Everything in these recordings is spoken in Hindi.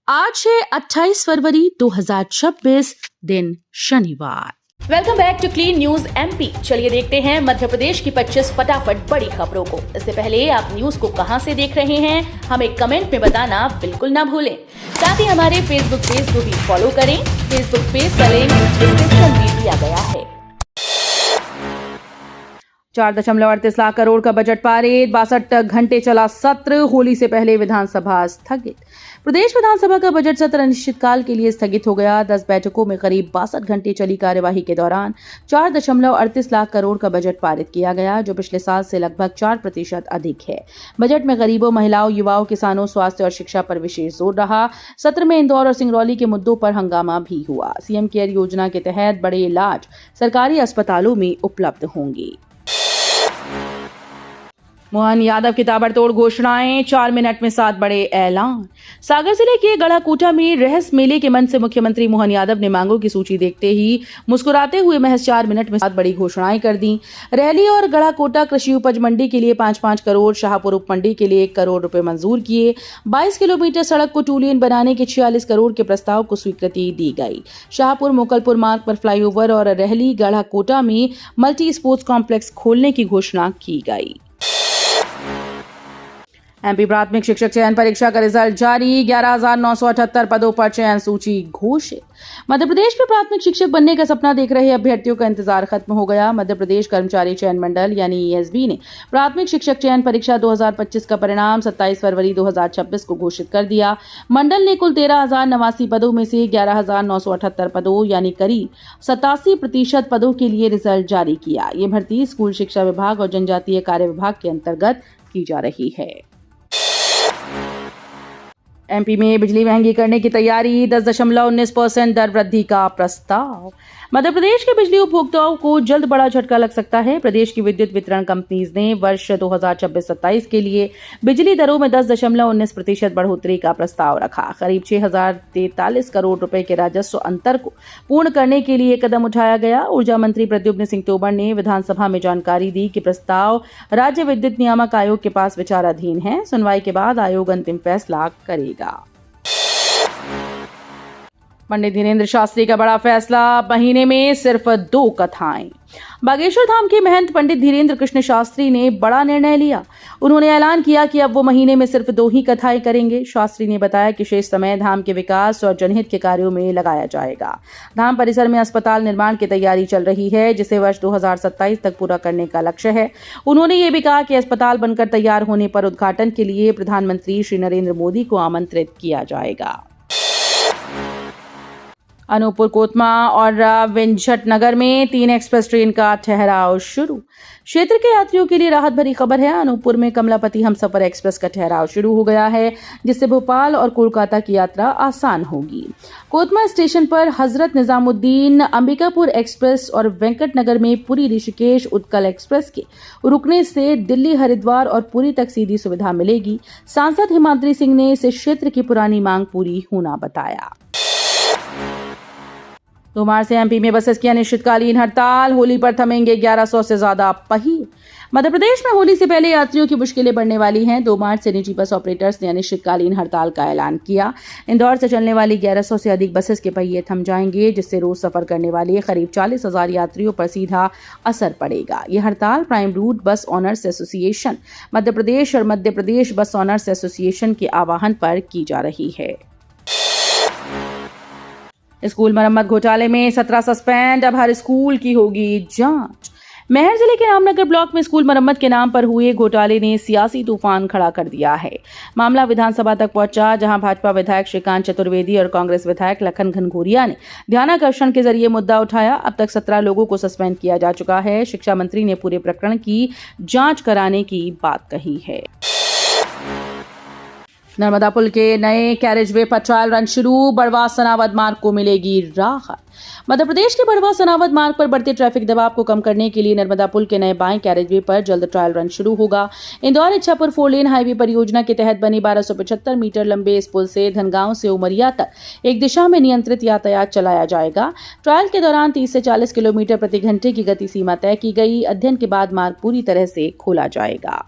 आज है 28 फरवरी 2026 दिन शनिवार। Welcome back to clean news MP. चलिए देखते हैं मध्य प्रदेश की 25 फटाफट बड़ी खबरों को। इससे पहले आप न्यूज को कहां से देख रहे हैं हमें कमेंट में बताना बिल्कुल ना भूलें। साथ ही हमारे फेसबुक पेज को भी फॉलो करें। फेसबुक पेज का लिंक डिस्क्रिप्शन में दिया गया है। 4.38 लाख करोड़ का बजट पारित, 62 घंटे चला सत्र, होली से पहले विधानसभा स्थगित। प्रदेश विधानसभा का बजट सत्र अनिश्चितकाल के लिए स्थगित हो गया। 10 बैठकों में करीब 62 घंटे चली कार्यवाही के दौरान 4.38 लाख करोड़ का बजट पारित किया गया, जो पिछले साल से लगभग 4% अधिक है। बजट में गरीबों, महिलाओं, युवाओं, किसानों, स्वास्थ्य और शिक्षा पर विशेष जोर रहा। सत्र में इंदौर और सिंगरौली के मुद्दों पर हंगामा भी हुआ। सीएम केयर योजना के तहत बड़े इलाज सरकारी अस्पतालों में उपलब्ध होंगे। मोहन यादव की ताबड़तोड़ घोषणाएं, 4 मिनट में 7 बड़े ऐलान। सागर जिले के गढ़ाकोटा में रहस मेले के मंच से मुख्यमंत्री मोहन यादव ने मांगों की सूची देखते ही मुस्कुराते हुए महज 4 मिनट में 7 बड़ी घोषणाएं कर दी। रैली और गढ़ाकोटा कृषि उपज मंडी के लिए 5-5 करोड़, शाहपुर उप मंडी के लिए 1 करोड़ रुपए मंजूर किए। 22 किलोमीटर सड़क को 2 लेन बनाने के 46 करोड़ के प्रस्ताव को स्वीकृति दी गई। शाहपुर मोकलपुर मार्ग पर फ्लाईओवर और रहली गढ़ाकोटा में मल्टी स्पोर्ट्स कॉम्प्लेक्स खोलने की घोषणा की गई। एमपी प्राथमिक शिक्षक चयन परीक्षा का रिजल्ट जारी, 11,978 पदों पर चयन सूची घोषित। मध्य प्रदेश में प्राथमिक शिक्षक बनने का सपना देख रहे अभ्यर्थियों का इंतजार खत्म हो गया। मध्य प्रदेश कर्मचारी चयन मंडल यानी ईएसबी ने प्राथमिक शिक्षक चयन परीक्षा 2025 का परिणाम 27 फरवरी 2026 को घोषित कर दिया। मंडल ने कुल 13,089 पदों में से 11,978 पदों यानी करीब 87% पदों के लिए रिजल्ट जारी किया। ये भर्ती स्कूल शिक्षा विभाग और जनजातीय कार्य विभाग के अंतर्गत की जा रही है। एमपी में बिजली महंगी करने की तैयारी, 10.19% दर वृद्धि का प्रस्ताव। मध्य प्रदेश के बिजली उपभोक्ताओं को जल्द बड़ा झटका लग सकता है। प्रदेश की विद्युत वितरण कंपनीज ने वर्ष 2026-27 के लिए बिजली दरों में 10.19% बढ़ोतरी का प्रस्ताव रखा। करीब 6,043 करोड़ रुपए के राजस्व अंतर को पूर्ण करने के लिए कदम उठाया गया। ऊर्जा मंत्री प्रद्युम्न सिंह तोमर ने विधानसभा में जानकारी दी कि प्रस्ताव राज्य विद्युत नियामक आयोग के पास विचाराधीन है। सुनवाई के बाद आयोग अंतिम फैसला करेगा। पंडित धीरेन्द्र शास्त्री का बड़ा फैसला, महीने में सिर्फ 2 कथाएं। बागेश्वर धाम के महंत पंडित धीरेन्द्र कृष्ण शास्त्री ने बड़ा निर्णय लिया। उन्होंने ऐलान किया कि अब वो महीने में सिर्फ 2 ही कथाएं करेंगे। शास्त्री ने बताया कि शेष समय धाम के विकास और जनहित के कार्यों में लगाया जाएगा। धाम परिसर में अस्पताल निर्माण की तैयारी चल रही है, जिसे वर्ष 2027 तक पूरा करने का लक्ष्य है। उन्होंने ये भी कहा कि अस्पताल बनकर तैयार होने पर उद्घाटन के लिए प्रधानमंत्री श्री नरेंद्र मोदी को आमंत्रित किया जाएगा। अनूपपुर, कोतमा और विंझट नगर में 3 एक्सप्रेस ट्रेन का ठहराव शुरू। क्षेत्र के यात्रियों के लिए राहत भरी खबर है। अनूपपुर में कमलापति हमसफर एक्सप्रेस का ठहराव शुरू हो गया है, जिससे भोपाल और कोलकाता की यात्रा आसान होगी। कोतमा स्टेशन पर हजरत निजामुद्दीन अंबिकापुर एक्सप्रेस और वेंकट नगर में पुरी ऋषिकेश उत्कल एक्सप्रेस के रुकने से दिल्ली, हरिद्वार और पुरी तक सीधी सुविधा मिलेगी। सांसद हिमाद्री सिंह ने इस क्षेत्र की पुरानी मांग पूरी होना बताया। 2 मार्च से एमपी में बसेस की अनिश्चितकालीन हड़ताल, होली पर थमेंगे 1100 से ज्यादा पहिए। मध्य प्रदेश में होली से पहले यात्रियों की मुश्किलें बढ़ने वाली हैं। 2 मार्च से निजी बस ऑपरेटर्स ने अनिश्चितकालीन हड़ताल का ऐलान किया। इंदौर से चलने वाली 1100 से अधिक बसेस के पहिए थम जाएंगे, जिससे रोज सफर करने वाले करीब 40,000 यात्रियों पर सीधा असर पड़ेगा। यह हड़ताल प्राइम रूट बस ऑनर्स एसोसिएशन मध्य प्रदेश और मध्य प्रदेश बस ऑनर्स एसोसिएशन के आह्वान पर की जा रही है। स्कूल मरम्मत घोटाले में 17 सस्पेंड, अब हर स्कूल की होगी जांच। महर जिले के रामनगर ब्लॉक में स्कूल मरम्मत के नाम पर हुए घोटाले ने सियासी तूफान खड़ा कर दिया है। मामला विधानसभा तक पहुंचा, जहां भाजपा विधायक श्रीकांत चतुर्वेदी और कांग्रेस विधायक लखन घनघोरिया ने ध्यानाकर्षण के जरिए मुद्दा उठाया। अब तक 17 लोगों को सस्पेंड किया जा चुका है। शिक्षा मंत्री ने पूरे प्रकरण की जांच कराने की बात कही है। नर्मदा पुल के नए कैरेजवे पर ट्रायल रन शुरू, बड़वा सनावद मार्ग को मिलेगी राहत। मध्य प्रदेश के बड़वा सनावद मार्ग पर बढ़ते ट्रैफिक दबाव को कम करने के लिए नर्मदा पुल के नए बाएं कैरेजवे पर जल्द ट्रायल रन शुरू होगा। इंदौर इच्छापुर 4 लेन हाईवे परियोजना के तहत बने 1275 मीटर लंबे इस पुल से धनगांव से उमरिया तक एक दिशा में नियंत्रित यातायात चलाया जाएगा। ट्रायल के दौरान 30 से 40 किलोमीटर प्रति घंटे की गति सीमा तय की गई। अध्ययन के बाद मार्ग पूरी तरह से खोला जाएगा।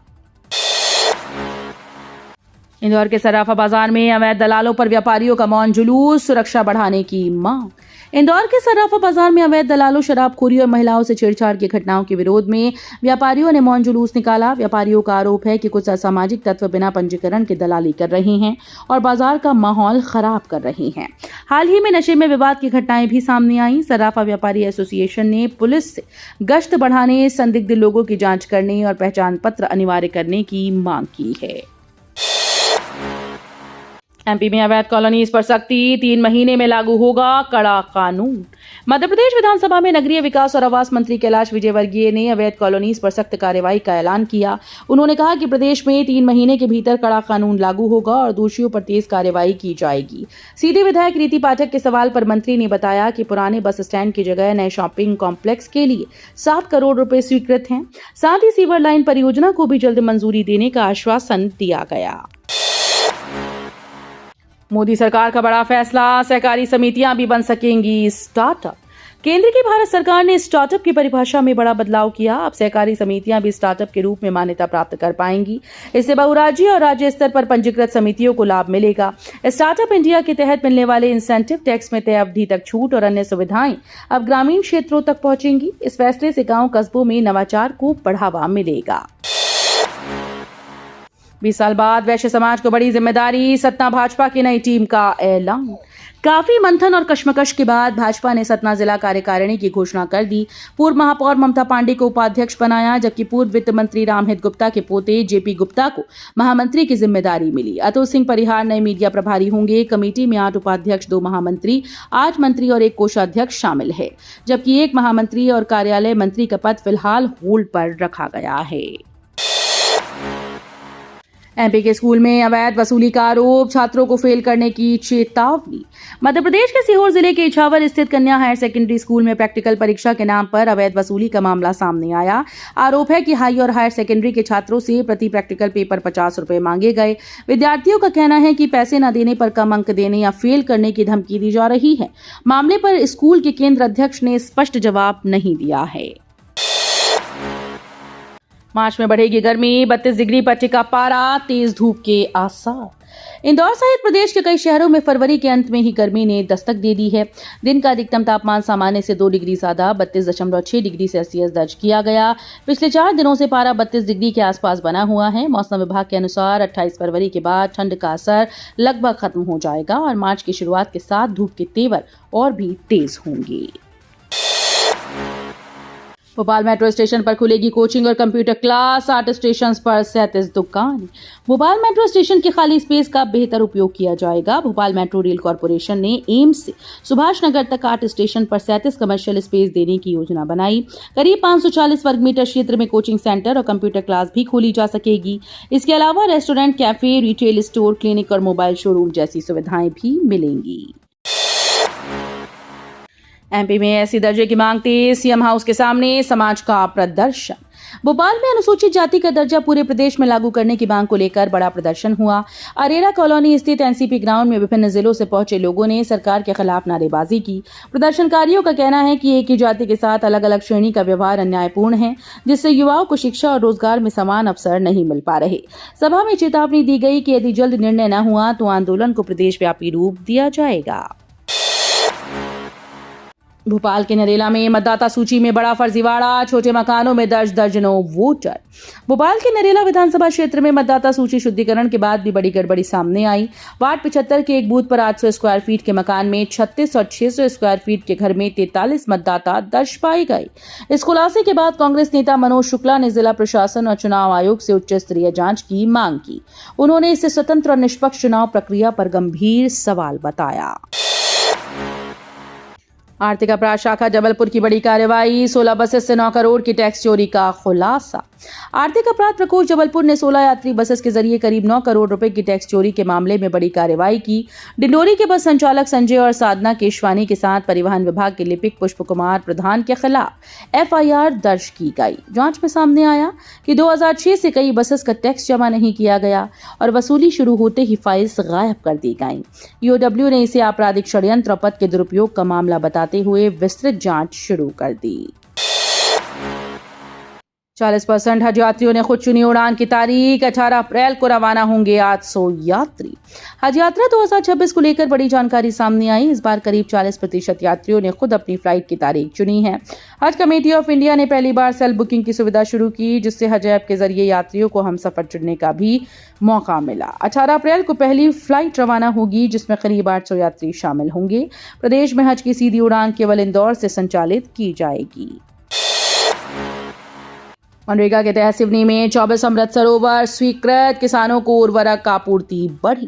इंदौर के सराफा बाजार में अवैध दलालों पर व्यापारियों का मौन जुलूस, सुरक्षा बढ़ाने की मांग। इंदौर के सराफा बाजार में अवैध दलालों, शराबखोरी और महिलाओं से छेड़छाड़ की घटनाओं के विरोध में व्यापारियों ने मौन जुलूस निकाला। व्यापारियों का आरोप है कि कुछ असामाजिक तत्व बिना पंजीकरण के दलाली कर रहे हैं और बाजार का माहौल खराब कर रहे हैं। हाल ही में नशे में विवाद की घटनाएं भी सामने आई। सराफा व्यापारी एसोसिएशन ने पुलिस से गश्त बढ़ाने, संदिग्ध लोगों की जांच करने और पहचान पत्र अनिवार्य करने की मांग की है। एमपी में अवैध कॉलोनीज पर सख्ती, 3 महीने में लागू होगा कड़ा कानून। मध्य प्रदेश विधानसभा में नगरीय विकास और आवास मंत्री कैलाश विजयवर्गीय ने अवैध कॉलोनीज पर सख्त कार्रवाई का ऐलान किया। उन्होंने कहा कि प्रदेश में 3 महीने के भीतर कड़ा कानून लागू होगा और दोषियों पर तेज कार्रवाई की जाएगी। सीधी विधायक रीति पाठक के सवाल पर मंत्री ने बताया कि पुराने बस स्टैंड की जगह नए शॉपिंग कॉम्प्लेक्स के लिए 7 करोड़ रुपए स्वीकृत हैं। साथ ही सीवर लाइन परियोजना को भी जल्द मंजूरी देने का आश्वासन दिया गया। मोदी सरकार का बड़ा फैसला, सहकारी समितियां भी बन सकेंगी स्टार्टअप। केंद्र की भारत सरकार ने स्टार्टअप की परिभाषा में बड़ा बदलाव किया। अब सहकारी समितियां भी स्टार्टअप के रूप में मान्यता प्राप्त कर पाएंगी। इससे बहुराज्यीय और राज्य स्तर पर पंजीकृत समितियों को लाभ मिलेगा। स्टार्टअप इंडिया के तहत मिलने वाले इंसेंटिव, टैक्स में तय अवधि तक छूट और अन्य सुविधाएं अब ग्रामीण क्षेत्रों तक पहुंचेंगी। इस फैसले से गांव कस्बों में नवाचार को बढ़ावा मिलेगा। 20 साल बाद वैश्य समाज को बड़ी जिम्मेदारी, सतना भाजपा की नई टीम का ऐलान। काफी मंथन और कश्मकश के बाद भाजपा ने सतना जिला कार्यकारिणी की घोषणा कर दी। पूर्व महापौर ममता पांडे को उपाध्यक्ष बनाया, जबकि पूर्व वित्त मंत्री रामहित गुप्ता के पोते जेपी गुप्ता को महामंत्री की जिम्मेदारी मिली। अतुल सिंह परिहार नए मीडिया प्रभारी होंगे। कमेटी में 8 उपाध्यक्ष, 2 महामंत्री, 8 मंत्री और 1 कोषाध्यक्ष शामिल है, जबकि 1 महामंत्री और कार्यालय मंत्री का पद फिलहाल होल्ड पर रखा गया है। एमपी के स्कूल में अवैध वसूली का आरोप, छात्रों को फेल करने की चेतावनी। मध्य प्रदेश के सीहोर जिले के इछावर स्थित कन्या हायर सेकेंडरी स्कूल में प्रैक्टिकल परीक्षा के नाम पर अवैध वसूली का मामला सामने आया। आरोप है कि हाई और हायर सेकेंडरी के छात्रों से प्रति प्रैक्टिकल पेपर 50 रुपए मांगे गए। विद्यार्थियों का कहना है कि पैसे न देने पर कम अंक देने या फेल करने की धमकी दी जा रही है। मामले पर स्कूल के केंद्र अध्यक्ष ने स्पष्ट जवाब नहीं दिया है। मार्च में बढ़ेगी गर्मी, 32 डिग्री पर टिका पारा, तेज धूप के आसार। इंदौर सहित प्रदेश के कई शहरों में फरवरी के अंत में ही गर्मी ने दस्तक दे दी है। दिन का अधिकतम तापमान सामान्य से 2 डिग्री ज्यादा 32.6 डिग्री सेल्सियस दर्ज किया गया। पिछले 4 दिनों से पारा 32 डिग्री के आसपास बना हुआ है। मौसम विभाग के अनुसार 28 फरवरी के बाद ठंड का असर लगभग खत्म हो जाएगा और मार्च की शुरुआत के साथ धूप के तेवर और भी तेज होंगे। भोपाल मेट्रो स्टेशन पर खुलेगी कोचिंग और कंप्यूटर क्लास, 8 स्टेशन पर 37 दुकान। भोपाल मेट्रो स्टेशन के खाली स्पेस का बेहतर उपयोग किया जाएगा। भोपाल मेट्रो रेल कॉर्पोरेशन ने एम्स से सुभाष नगर तक 8 स्टेशन पर 37 कमर्शियल स्पेस देने की योजना बनाई। करीब 540 वर्ग मीटर क्षेत्र में कोचिंग सेंटर और कंप्यूटर क्लास भी खोली जा सकेगी। इसके अलावा restaurant, cafe, retail store, clinic और मोबाइल शोरूम जैसी सुविधाएं भी मिलेंगी। एमपी में ऐसी दर्जे की मांग थी, सीएम हाउस के सामने समाज का प्रदर्शन। भोपाल में अनुसूचित जाति का दर्जा पूरे प्रदेश में लागू करने की मांग को लेकर बड़ा प्रदर्शन हुआ। अरेरा कॉलोनी स्थित एनसीपी ग्राउंड में विभिन्न जिलों से पहुंचे लोगों ने सरकार के खिलाफ नारेबाजी की। प्रदर्शनकारियों का कहना है कि एक ही जाति के साथ अलग अलग श्रेणी का व्यवहार अन्यायपूर्ण है, जिससे युवाओं को शिक्षा और रोजगार में समान अवसर नहीं मिल पा रहे। सभा में चेतावनी दी गई कि यदि जल्द निर्णय न हुआ तो आंदोलन को प्रदेशव्यापी रूप दिया जाएगा। भोपाल के नरेला में मतदाता सूची में बड़ा फर्जीवाड़ा, छोटे मकानों में दर्जनों वोटर। भोपाल के नरेला विधानसभा क्षेत्र में मतदाता सूची शुद्धिकरण के बाद भी बड़ी गड़बड़ी सामने आई। वार्ड 75 के एक बूथ पर 800 स्क्वायर फीट के मकान में 36 और 600 स्क्वायर फीट के घर में 43 मतदाता दर्ज पाए गए। इस खुलासे के बाद कांग्रेस नेता मनोज शुक्ला ने जिला प्रशासन और चुनाव आयोग से उच्च स्तरीय जांच की मांग की। उन्होंने इसे स्वतंत्र और निष्पक्ष चुनाव प्रक्रिया पर गंभीर सवाल बताया। आर्थिक अपराध शाखा जबलपुर की बड़ी कार्रवाई, 16 बसेस से 9 करोड़ की टैक्स चोरी का खुलासा। आर्थिक अपराध प्रकोष्ठ जबलपुर ने 16 यात्री बसेस के जरिए करीब 9 करोड़ रुपए की टैक्स चोरी के मामले में बड़ी कार्रवाई की। डिंडोरी के बस संचालक संजय और साधना केशवानी के साथ परिवहन विभाग के लिपिक पुष्प कुमार प्रधान के खिलाफ एफआईआर दर्ज की गई। जांच में सामने आया कि 2006 से कई बसेस का टैक्स जमा नहीं किया गया और वसूली शुरू होते ही फाइल्स गायब कर दी गई। ईओडब्ल्यू ने इसे आपराधिक षड्यंत्र और पद के दुरुपयोग का मामला बताते हुए विस्तृत जांच शुरू कर दी। 40% हज यात्रियों ने खुद चुनी उड़ान की तारीख। 18 अप्रैल को रवाना होंगे 800 यात्री। हज यात्रा 2026 को लेकर बड़ी जानकारी सामने आई। इस बार करीब 40% यात्रियों ने खुद अपनी फ्लाइट की तारीख चुनी है। हज कमेटी ऑफ इंडिया ने पहली बार सेल्फ बुकिंग की सुविधा शुरू की, जिससे हज ऐप के जरिए यात्रियों को हम सफर चुनने का भी मौका मिला। 18 अप्रैल को पहली फ्लाइट रवाना होगी, जिसमें करीब 800 यात्री शामिल होंगे। प्रदेश में हज की सीधी उड़ान केवल इंदौर से संचालित की जाएगी। मनरेगा के तहत सिवनी में 24 अमृत सरोवर स्वीकृत। किसानों को उर्वरक आपूर्ति बढ़ी।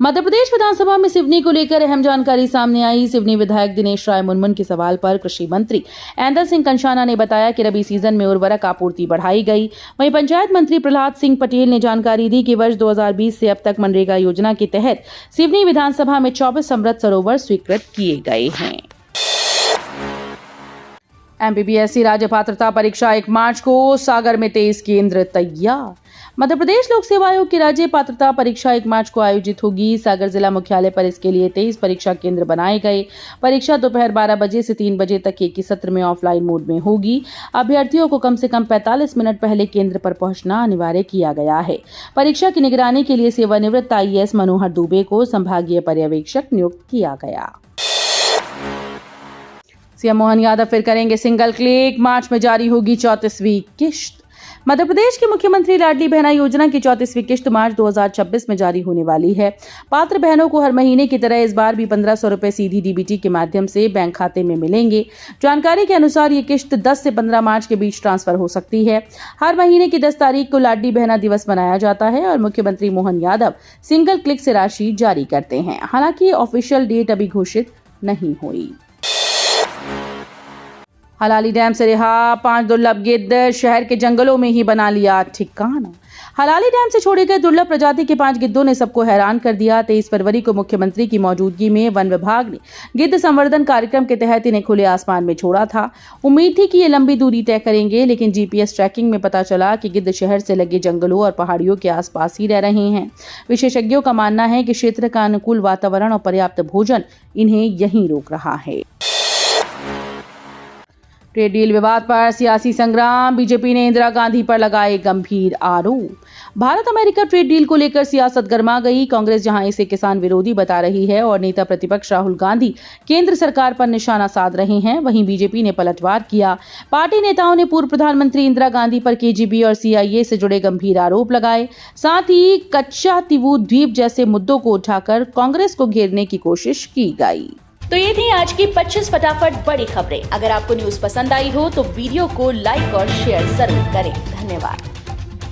मध्य प्रदेश विधानसभा में सिवनी को लेकर अहम जानकारी सामने आई। सिवनी विधायक दिनेश राय मुनमुन के सवाल पर कृषि मंत्री ऐंदर सिंह कंषाना ने बताया कि रबी सीजन में उर्वरक आपूर्ति बढ़ाई गई। वहीं पंचायत मंत्री प्रहलाद सिंह पटेल ने जानकारी दी कि वर्ष 2020 से अब तक मनरेगा योजना के तहत सिवनी विधानसभा में 24 अमृत सरोवर स्वीकृत किए गए हैं। एमपीपीएससी राज्य पात्रता परीक्षा 1 मार्च को। सागर में 23 केंद्र तैयार। मध्य प्रदेश लोक सेवा आयोग की राज्य पात्रता परीक्षा 1 मार्च को आयोजित होगी। सागर जिला मुख्यालय पर इसके लिए 23 परीक्षा केंद्र बनाए गए। परीक्षा दोपहर 12 बजे से 3 बजे तक एक ही सत्र में ऑफलाइन मोड में होगी। अभ्यर्थियों को कम से कम 45 मिनट पहले केंद्र पर पहुंचना अनिवार्य किया गया है। परीक्षा की निगरानी के लिए सेवानिवृत्त IAS मनोहर दुबे को संभागीय पर्यवेक्षक नियुक्त किया गया। सीएम मोहन यादव फिर करेंगे सिंगल क्लिक। मार्च में जारी होगी 34वीं किश्त। मध्य प्रदेश के मुख्यमंत्री लाडली बहना योजना की 34वीं किश्त मार्च 2026 में जारी होने वाली है। पात्र बहनों को हर महीने की तरह इस बार भी 1500 रुपए सीधी DBT के माध्यम से बैंक खाते में मिलेंगे। जानकारी के अनुसार ये किश्त 10 से 15 मार्च के बीच ट्रांसफर हो सकती है। हर महीने की 10 तारीख को लाडली बहना दिवस मनाया जाता है और मुख्यमंत्री मोहन यादव सिंगल क्लिक से राशि जारी करते हैं। हालांकि ऑफिशियल डेट अभी घोषित नहीं हुई। हलाली डैम से रिहा 5 दुर्लभ गिद्ध। शहर के जंगलों में ही बना लिया ठिकाना। हलाली डैम से छोड़े गए दुर्लभ प्रजाति के 5 गिद्धों ने सबको हैरान कर दिया। 23 फरवरी को मुख्यमंत्री की मौजूदगी में वन विभाग ने गिद्ध संवर्धन कार्यक्रम के तहत इन्हें खुले आसमान में छोड़ा था। उम्मीद थी कि ये लंबी दूरी तय करेंगे, लेकिन GPS ट्रैकिंग में पता चला कि गिद्ध शहर से लगे जंगलों और पहाड़ियों के आसपास ही रह रहे हैं। विशेषज्ञों का मानना है कि क्षेत्र का अनुकूल वातावरण और पर्याप्त भोजन इन्हें यहीं रोक रहा है। ट्रेड डील विवाद पर सियासी संग्राम। बीजेपी ने इंदिरा गांधी पर लगाए गंभीर आरोप। भारत अमेरिका ट्रेड डील को लेकर सियासत गर्मा गई। कांग्रेस जहां इसे किसान विरोधी बता रही है और नेता प्रतिपक्ष राहुल गांधी केंद्र सरकार पर निशाना साध रहे हैं, वहीं बीजेपी ने पलटवार किया। पार्टी नेताओं ने पूर्व प्रधानमंत्री इंदिरा गांधी पर KGB और CIA से जुड़े गंभीर आरोप लगाए। साथ ही कच्चा तिवु द्वीप जैसे मुद्दों को उठाकर कांग्रेस को घेरने की कोशिश की गई। तो ये थी आज की 25 फटाफट बड़ी खबरें। अगर आपको न्यूज पसंद आई हो तो वीडियो को लाइक और शेयर जरूर करें। धन्यवाद।